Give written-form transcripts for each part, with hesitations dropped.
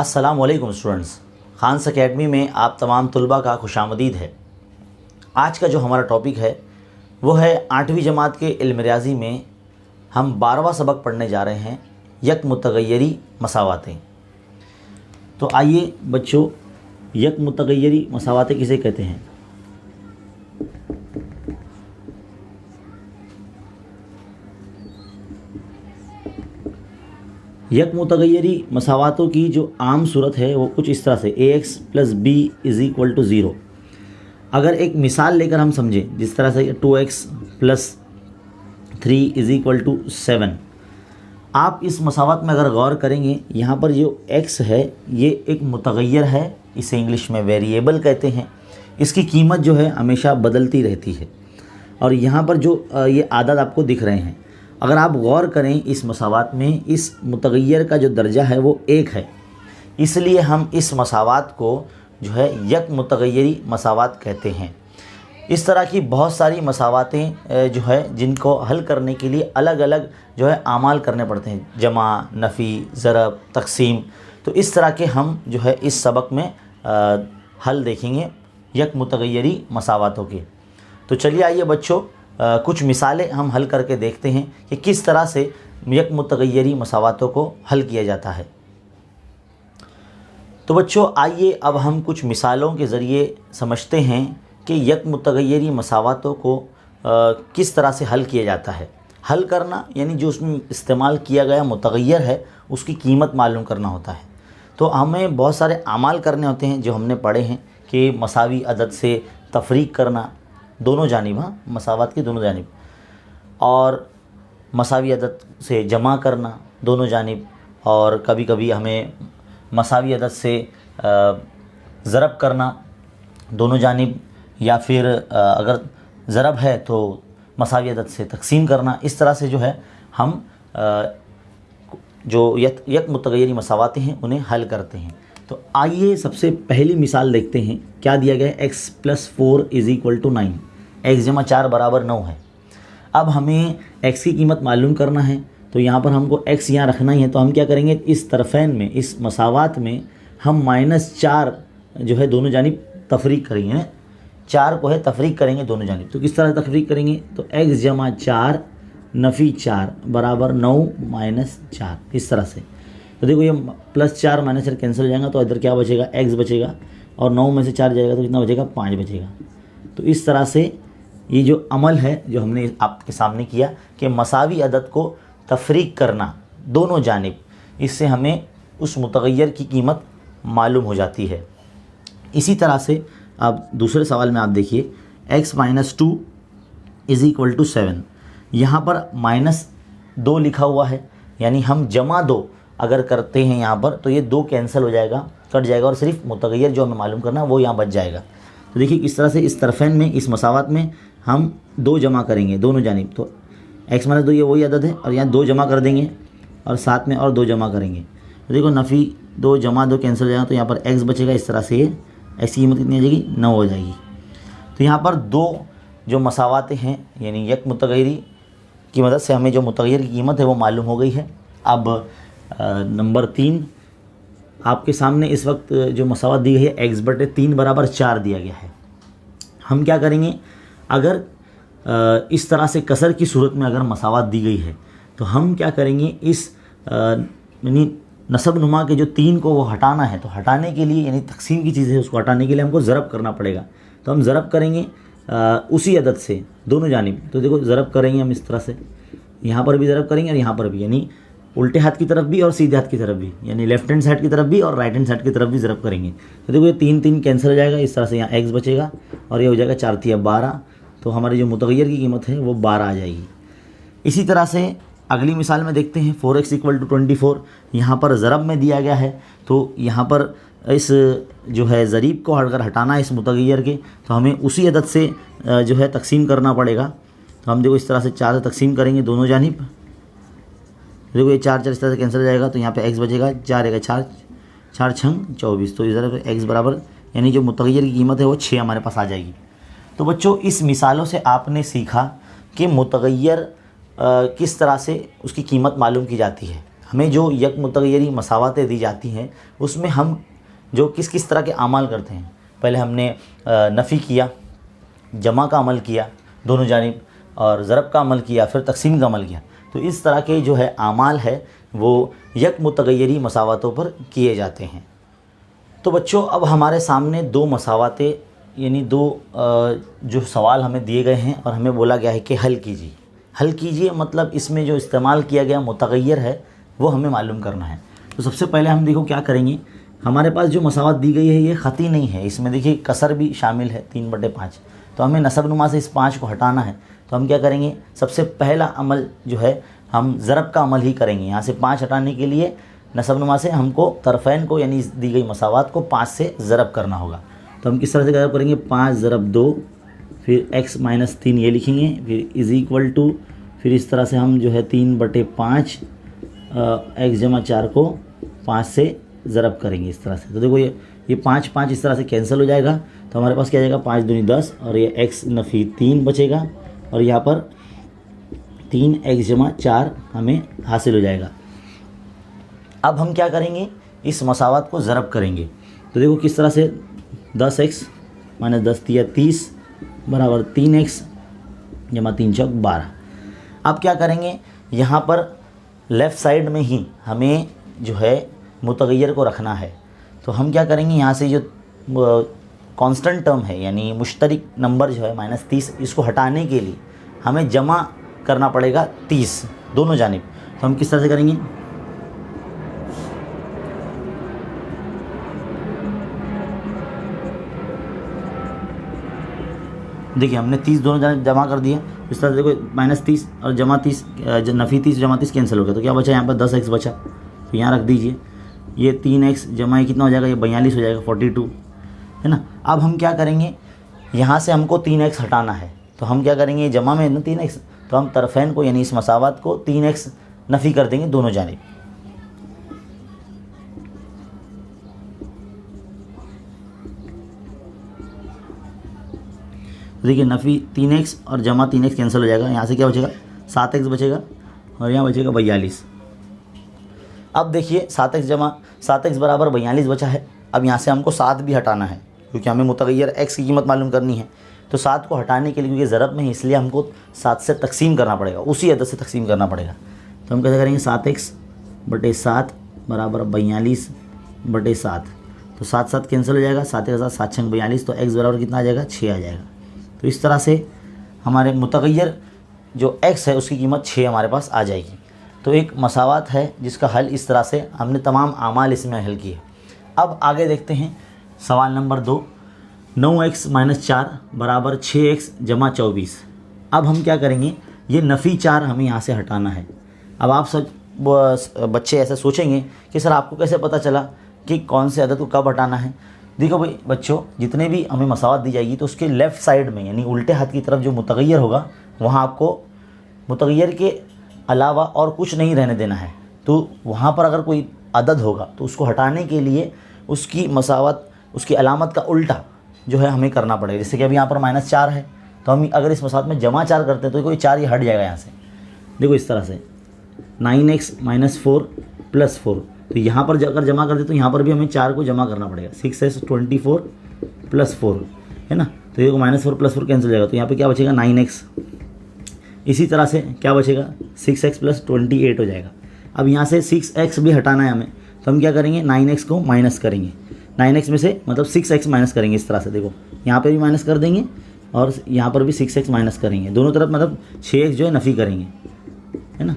अस्सलामुअलैकुम students, Khans academy में आप तमाम तुलबा का खुशामदीद है। आज का जो हमारा टॉपिक है वो है 8वीं जमात के इल्म रियाज़ी में हम 12वां सबक पढ़ने जा रहे हैं, यक मुतगय्यरी मसावातें। तो आइए बच्चों, यक मुतगय्यरी मसावातें किसे कहते हैं? यक मुतगय्यरी मसावातों की जो आम सूरत है वो कुछ इस तरह से ax + b = 0। अगर एक मिसाल लेकर हम समझें, जिस तरह से 2x + 3 = 7, आप इस मसावत में अगर गौर करेंगे, यहाँ पर जो x है ये एक मुतगय्यर है, इसे इंग्लिश में वेरिएबल कहते हैं। इसकी कीमत जो है हमेशा बदलती रहती है। और यहाँ पर जो ये आदद आपको दिख रहे हैं, अगर आप गौर करें इस मसावत में, इस मुतगय्यर का जो दर्जा है वो 1 है। इसलिए हम इस मसावत को जो है यक मुतगय्यरी मसावत कहते हैं। इस तरह की बहुत सारी मसावतें जो है जिनको हल करने के लिए अलग अलग जो है आमाल करने पड़ते हैं, जमा, नफ़ी, ज़रब, तक़सीम। तो इस तरह के हम जो है इस सबक में हल देखेंगे यक मुतगय्यरी मसावतों के। तो चलिए आइए बच्चों, कुछ मिसालें हम हल करके देखते हैं कि किस तरह से यक मुतगय्यरी मसावतों को हल किया जाता है। तो बच्चों आइए अब हम कुछ मिसालों के ज़रिए समझते हैं कि यक मुतगय्यरी मसावतों को किस तरह से हल किया जाता है। हल करना यानी जो उसमें इस्तेमाल किया गया मुतगय्यर है उसकी कीमत मालूम करना होता है। तो हमें बहुत सारे आमाल करने होते हैं जो हमने पढ़े हैं कि मसावी अदद से तफरीक करना, दोनों जानिब, हाँ, मसावत के दोनों जानिब, और मसावी अदद से जमा करना दोनों जानिब, और कभी कभी हमें मसावी अदद से ज़रब करना दोनों जानिब, या फिर अगर ज़रब है तो मसावी अदद से तक़सीम करना। इस तरह से जो है हम जो यक मुतगय्यरी मसावतें हैं उन्हें हल करते हैं। तो आइए सबसे पहली मिसाल देखते हैं। क्या दिया गया है? x + 4 = 9। x = 4 = 9 है। अब हमें x की कीमत मालूम करना है, तो यहाँ पर हमको x यहाँ रखना ही है। तो हम क्या करेंगे, इस तरफ़ैन में, इस मसावत में हम -4 जो है दोनों जानिब तफरीक करेंगे। 4 को है तफरीक करेंगे दोनों जानिब। तो किस तरह तफरीक करेंगे? तो x = 4 नफ़ी 4 = 9 - 4, इस तरह से। तो देखो ये +4 - 4 कैंसिल हो जाएगा, तो इधर क्या बचेगा? x बचेगा, और 9 में से 4 जाएगा तो कितना बचेगा? 5 बचेगा। तो इस तरह से ये जो अमल है जो हमने आपके सामने किया कि मसावी अदद को तफरीक करना दोनों जानिब, इससे हमें उस मुतगय्यर की कीमत मालूम हो जाती है। इसी तरह से अब दूसरे सवाल में आप देखिए, x - 2 = 7। यहाँ पर -2 लिखा हुआ है, यानी हम जमा 2 अगर करते हैं यहाँ पर तो ये 2 कैंसिल हो जाएगा, कट जाएगा, और सिर्फ मुतगय्यर जो हमें मालूम करना है वो यहाँ बच जाएगा। तो देखिए किस तरह से इस तरफ़ैन में, इस मसावत में हम 2 जमा करेंगे दोनों जानिब। तो x - 2 ये वही अदद है, और यहाँ 2 जमा कर देंगे, और साथ में और 2 जमा करेंगे। तो देखो नफ़ी 2 जमा 2 कैंसिल हो जाएगा, तो यहाँ पर x बचेगा। इस तरह से ये x की कीमत कितनी आ जाएगी? 9 हो जाएगी। तो यहाँ पर 2 जो मसावतें हैं, यानी यक मुतगय्यरी की मदद से हमें जो मुतगय्यर की कीमत है वो मालूम हो गई है। अब नंबर 3 आपके सामने इस वक्त जो मसावत दी गई है, x/3 = 4 दिया गया है। हम क्या करेंगे, अगर इस तरह से कसर की सूरत में अगर मसावत दी गई है तो हम क्या करेंगे, इस यानी नसब नुमा के जो 3 को वो हटाना है। तो हटाने के लिए, यानी तक़सीम की चीज़ है, उसको हटाने के लिए हमको ज़रब करना पड़ेगा। तो हम ज़रब करेंगे उसी अदद से दोनों जानिब। तो देखो ज़रब करेंगे हम इस तरह से, यहाँ पर भी ज़रब करेंगे और यहाँ पर भी, यानी उल्टे हाथ की तरफ भी और सीधे हाथ की तरफ भी, यानी लेफ्ट हैंड साइड की तरफ भी और राइट हैंड साइड की तरफ भी ज़रब करेंगे। तो देखो ये 3 कैंसिल हो जाएगा। इस तरह से यहाँ x बचेगा, और ये हो जाएगा 4 × 12। तो हमारी जो मुतगय्यर की कीमत है वो 12 आ जाएगी। इसी तरह से अगली मिसाल में देखते हैं, 4x = 24। यहाँ पर ज़रब में दिया गया है, तो यहाँ पर इस जो है ज़रीब को अगर हटाना है इस मुतगय्यर के, तो हमें उसी अदद से जो है तक़सीम करना पड़ेगा। तो हम देखो इस तरह से 4 से तक़सीम करेंगे दोनों जानिब। देखो ये 4 इस तरह से कैंसिल हो जाएगा, तो यहाँ पे x बचेगा। 4 × 4 = 4 × 24। तो इधर x बराबर, यानी जो मुतगय्यर की कीमत है वो 6 हमारे पास आ जाएगी। तो बच्चों इस मिसालों से आपने सीखा कि मुतगय्यर किस तरह से उसकी कीमत मालूम की जाती है। हमें जो यक मुतगय्यरी मसावातें दी जाती हैं उसमें हम जो किस किस तरह के अमाल करते हैं, पहले हमने नफ़ी किया, जमा का अमल किया दोनों जानिब, और ज़रब का अमल किया, फिर तकसीम का अमल किया। तो इस तरह के जो है अमाल है वो यक मुतगय्यरी मसावातों पर किए जाते हैं। तो बच्चों अब हमारे सामने दो मसावातें यानी दो जो सवाल हमें दिए गए हैं और हमें बोला गया है कि हल कीजिए। हल कीजिए मतलब इसमें जो इस्तेमाल किया गया मुतगय्यर है वो हमें मालूम करना है। तो सबसे पहले हम देखो क्या करेंगे, हमारे पास जो मसावत दी गई है ये ख़ती नहीं है, इसमें देखिए कसर भी शामिल है 3/5। तो हमें नसब नुमा से इस 5 को हटाना है। तो हम क्या करेंगे, सबसे पहला अमल जो है हम ज़रब का अमल ही करेंगे। यहाँ से 5 हटाने के लिए नसब नुमा से हमको तरफ़ैन को यानी दी गई मसावत को 5 से ज़रब करना होगा। तो हम किस तरह से ज़रब करेंगे, 5 ज़रब 2, फिर x - 3 ये लिखेंगे, फिर इज़ इक्वल टू, फिर इस तरह से हम जो है 3/5 x जमा 4 को 5 से ज़रब करेंगे इस तरह से। तो देखो ये 5 इस तरह से कैंसिल हो जाएगा। तो हमारे पास क्या आ जाएगा, 5 दूनी 10 और ये x नफ़ी 3 बचेगा और यहाँ पर 3x जमा 4 हमें हासिल हो जाएगा। अब हम क्या करेंगे, इस मसावत को ज़रब करेंगे। तो देखो किस तरह से, 10x - 10 या 30 बराबर 3x जमा 3 चौक 12। अब क्या करेंगे, यहाँ पर लेफ़्ट साइड में ही हमें जो है मुतगय्यर को रखना है। तो हम क्या करेंगे, यहाँ से जो कांस्टेंट टर्म है यानी मुश्तरिक नंबर जो है -30, इसको हटाने के लिए हमें जमा करना पड़ेगा 30 दोनों जानिब। तो हम किस तरह से करेंगे, देखिए हमने 30 दोनों जानिब जमा कर दिया। इस तरह से देखो -30 और जमा 30, नफ़ी 30 जमा 30 कैंसिल हो गया। तो क्या बचा, यहाँ पर 10x बचा। तो यहाँ रख दीजिए, ये 3x जमा ये कितना हो जाएगा, ये 42 हो जाएगा, 42 है ना। अब हम क्या करेंगे, यहाँ से हमको 3x हटाना है। तो हम क्या करेंगे, जमा में ना 3x, तो हम तरफ़ैन को यानी इस मसावत को 3x नफ़ी कर देंगे दोनों जानिब। देखिए नफ़ी 3x और जमा 3x कैंसिल हो जाएगा। यहाँ से क्या बचेगा, 7x बचेगा और यहाँ बचेगा 42। अब देखिए 7x बराबर 42 बचा है। अब यहाँ से हमको 7 भी हटाना है क्योंकि हमें मुतगय्यर x की कीमत मालूम करनी है। तो 7 को हटाने के लिए, क्योंकि ज़रब में है इसलिए हमको 7 से तकसीम करना पड़ेगा, उसी अदद से तकसीम करना पड़ेगा। तो हम कैसे करेंगे, 7x/7 बराबर 42/7। तो 7 कैंसिल हो जाएगा, 7 के साथ 7 छंग 42। तो x बराबर कितना आ जाएगा, 6 आ जाएगा। तो इस तरह से हमारे मुतगय्यर जो x है उसकी कीमत 6 हमारे पास आ जाएगी। तो एक मसावत है जिसका हल इस तरह से हमने तमाम आमाल इसमें हल किए। अब आगे देखते हैं सवाल नंबर 2, 9x - 4 बराबर 6x जमा 24। अब हम क्या करेंगे, ये नफ़ी 4 हमें यहाँ से हटाना है। अब आप सब बच्चे ऐसे सोचेंगे कि सर आपको कैसे पता चला कि कौन से अदद को कब हटाना है। देखो भाई बच्चों, जितने भी हमें मसावत दी जाएगी तो उसके लेफ़्ट साइड में यानी उल्टे हाथ की तरफ जो मुतगय्यर होगा वहाँ आपको मुतगय्यर के अलावा और कुछ नहीं रहने देना है। तो वहाँ पर अगर कोई अदद होगा तो उसको हटाने के लिए उसकी मसावत, उसकी अलामत का उल्टा जो है हमें करना पड़ेगा। जैसे कि अभी यहाँ पर -4 है, तो हम अगर इस मसावत में जमा 4 करते हैं तो कोई 4 ये हट जाएगा यहाँ से। देखो इस तरह से 9x - 4 + 4। तो यहाँ पर अगर जमा करते तो यहाँ पर भी हमें 4 को जमा करना पड़ेगा, 6s 24 + 4 है ना। तो ये -4 + 4 कैंसिल हो जाएगा। तो यहाँ पर क्या बचेगा, 9x। इसी तरह से क्या बचेगा, 6x + 28 हो जाएगा। अब यहाँ से 6x भी हटाना है हमें, तो हम क्या करेंगे, 9x को माइनस करेंगे। 9x में से मतलब 6x माइनस करेंगे। इस तरह से देखो यहाँ पे भी माइनस कर देंगे और यहाँ पर भी 6x माइनस करेंगे, दोनों तरफ मतलब 6x जो है नफ़ी करेंगे, है ना।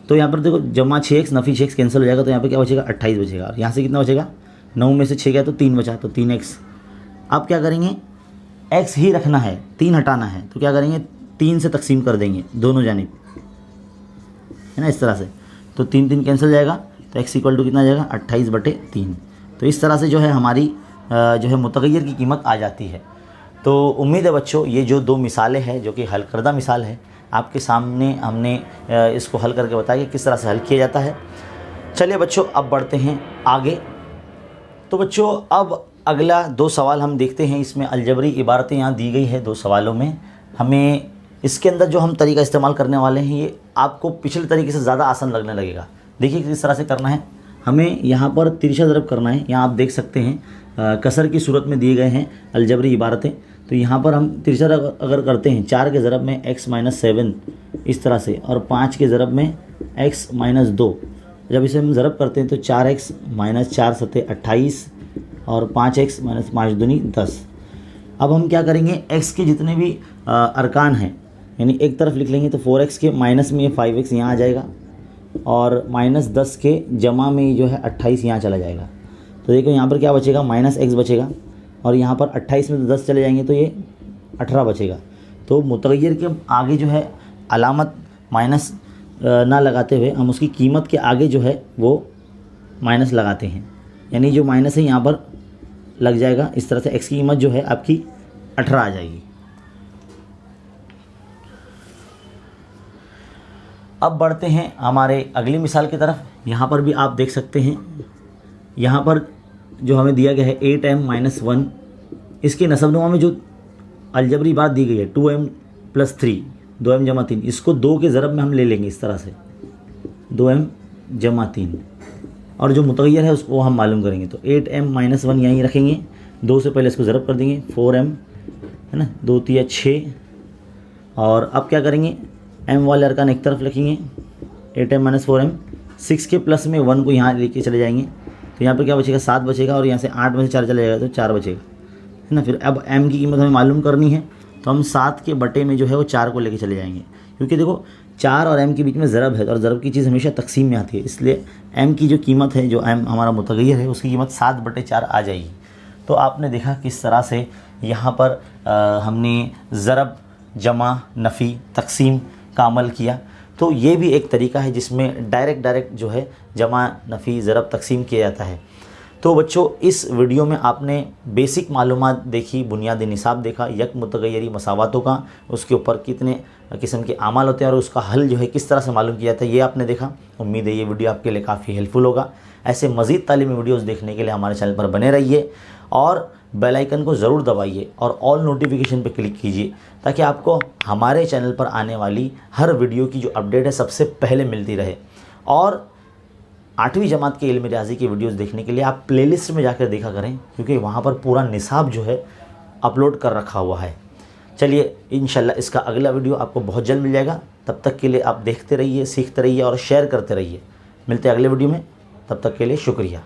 तो यहाँ पर देखो जमा 6x नफ़ी 6x कैंसिल हो जाएगा। तो यहाँ पे क्या बचेगा, 28 बचेगा। और यहाँ से कितना बचेगा, 9 में से 6 गया तो 3 बचा, तो 3x। अब क्या करेंगे, x ही रखना है, 3 हटाना है। तो क्या करेंगे, 3 से तकसीम कर देंगे दोनों जानिब, है ना, इस तरह से। तो 3 कैंसिल हो जाएगा। तो x = कितना आ जाएगा, 28/3। तो इस तरह से जो है हमारी जो है मुतगय्यर की कीमत आ जाती है। तो उम्मीद है बच्चों ये जो 2 मिसालें हैं जो कि हल करदा मिसाल है, आपके सामने हमने इसको हल करके बताया कि किस तरह से हल किया जाता है। चलिए बच्चों अब बढ़ते हैं आगे। तो बच्चों अब अगला 2 सवाल हम देखते हैं। इसमें अलजबरी इबारतें यहाँ दी गई है 2 सवालों में। हमें इसके अंदर जो हम तरीका इस्तेमाल करने वाले हैं ये आपको पिछले तरीके से ज़्यादा आसान लगने लगेगा। देखिए किस तरह से करना है, हमें यहाँ पर तिरछा ज़रब करना है। यहाँ आप देख सकते हैं कसर की सूरत में दिए गए हैं अलजबरी इबारतें। तो यहाँ पर हम तिरछा ज़रब अगर करते हैं 4 के ज़रब में x - 7 इस तरह से, और 5 के ज़रब में x - 2, जब इसे हम ज़रब करते हैं तो 4x - 4 सते 28 और 5x - 5 दूनी 10। अब हम क्या करेंगे, x के जितने भी अरकान हैं यानी एक तरफ लिख लेंगे, तो 4x के माइनस में ये 5x यहाँ आ जाएगा और -10 के जमा में ये जो है 28 यहाँ चला जाएगा। तो देखो यहाँ पर क्या बचेगा, -x बचेगा, और यहाँ पर 28 में तो 10 चले जाएंगे तो ये 18 बचेगा। तो मुतगय्यर के आगे जो है अलामत माइनस ना लगाते हुए हम उसकी कीमत के आगे जो है वो माइनस लगाते हैं, यानी जो माइनस है यहाँ पर लग जाएगा। इस तरह से x की कीमत जो है आपकी 18 आ जाएगी। अब बढ़ते हैं हमारे अगली मिसाल की तरफ। यहाँ पर भी आप देख सकते हैं, यहाँ पर जो हमें दिया गया है 8m - 1, इसके नसबनुमा में जो अलजबरी बात दी गई है 2m + 3, 2m = 3, इसको 2 के ज़रब में हम ले लेंगे इस तरह से 2m = 3, और जो मुतगय्यर है उसको हम मालूम करेंगे। तो 8m - 1 यहीं रखेंगे, 2 से पहले इसको ज़रब कर देंगे, 4m है ना, 2 × 3 = 6, और अब क्या करेंगे, m वाले अरकान एक तरफ लिखेंगे, 8m - 4m, 6 के प्लस में 1 को यहाँ लेके चले जाएंगे, तो यहाँ पर क्या बचेगा, 7 बचेगा, और यहाँ से 8 में से 4 चला जाएगा तो 4 बचेगा, है ना। फिर अब m की कीमत हमें मालूम करनी है, तो हम 7 के बटे में जो है वो 4 को लेके चले जाएंगे, क्योंकि देखो 4 और m के बीच में ज़रब है, और ज़रब की चीज़ हमेशा तकसीम में आती है, इसलिए m की जो कीमत है, जो m हमारा मुतगय्यर है, उसकी कीमत 7/4 आ जाएगी। तो आपने देखा किस तरह से यहाँ पर हमने ज़रब, जमा, नफ़ी, तकसीम का अमल किया। तो ये भी एक तरीका है जिसमें डायरेक्ट जो है जमा, नफ़ी, ज़रब, तकसीम किया जाता है। तो बच्चों, इस वीडियो में आपने बेसिक मालूमात देखी, बुनियादी निसाब देखा, यक मुतगय्यरी मसावातों का, उसके ऊपर कितने किस्म के आमाल होते हैं और उसका हल जो है किस तरह से मालूम किया जाता है, ये आपने देखा। उम्मीद है ये वीडियो आपके लिए काफ़ी हेल्पफुल होगा। ऐसे मज़ीद तालीमी वीडियोज़ देखने के लिए हमारे चैनल पर बने रहिए और बेल आइकन को ज़रूर दबाइए और ऑल नोटिफिकेशन पर क्लिक कीजिए, ताकि आपको हमारे चैनल पर आने वाली हर वीडियो की जो अपडेट है सबसे पहले मिलती रहे। और 8वीं जमात के इल्म रियाज़ी की वीडियोस देखने के लिए आप प्लेलिस्ट में जाकर देखा करें, क्योंकि वहाँ पर पूरा निसाब जो है अपलोड कर रखा हुआ है। चलिए, इंशाल्लाह इसका अगला वीडियो आपको बहुत जल्द मिल जाएगा। तब तक के लिए आप देखते रहिए, सीखते रहिए और शेयर करते रहिए। मिलते हैं अगले वीडियो में, तब तक के लिए शुक्रिया।